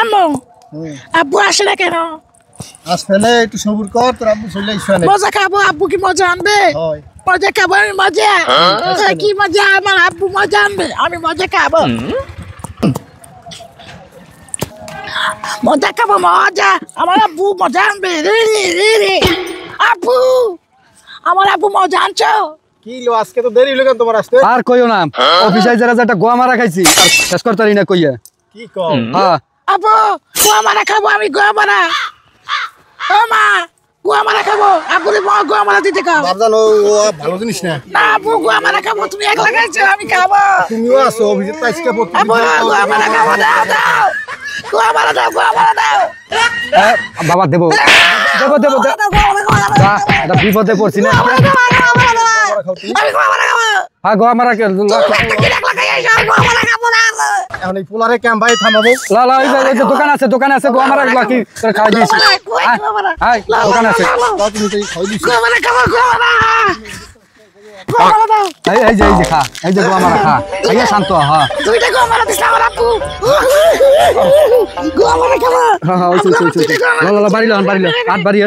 আম্মু আব্বু আসে না কেন? আসলে একটু সবুর কর, তোর আব্বু চলে আসবে। মজা খাবো, আব্বু কি মজা আনবে? মজা খাবো আমি, মজা কি মজা? আমার আব্বু মজা আনবে, আমি মজা খাবো। মজা খাবো, মজা। আমার আব্বু মজা আনবে। আব্বু, আমার আব্বু মজা আনছো? কি লো, আজকে তো দেরি হলো কেন তোমার আসতে? আর কইও না, অফিসে যারা একটা গোয়া মারা খাইছি, আর শেষ করতারি না কইয়া। কি কও? হ্যাঁ আব্বু, গোয়া মারা খাবো আমি, গোয়া মারা। ও মা, গোয়া মারা খাবো। আব্বুরে গোয়া মারা দিতে খাও। বাবজান, ও ভালো জিনিস না। না আব্বু, গোয়া মারা খাবো। তুমি একলা খাইছো, আমি খাবো। তুমিও আসো অফিসে, তো আজকে আব্বু, গোয়া মারা খাবো, দাও দাও। গোয়া মারা দাও, গোয়া মারা দাও। বাবা দেবো দেবো দেবো এটা বিপদে পড়ছি না। আমি গোয়া মারা খাবো। হ্যাঁ গোয়া মারা এখন এই পোলারে ক্যাম্প ভাই থামাবো। দোকান আছে, দোকান আছে গোয়া মারা কি খাই দিয়েছি। দোকান আছে, তুমি তো খাই দিছো। গোয়া মারা খাবো, গোয়া মারা। গোয়া মারা দাও। এই যে খা, এই যে গোয়া মারা খা, এই শান্ত। হ্যাঁ দুইটা গোয়া মারা দিস আমার আব্বু। গোয়া মারা খাবো। হ্যাঁ বাড়ি লো, আট বাড়ি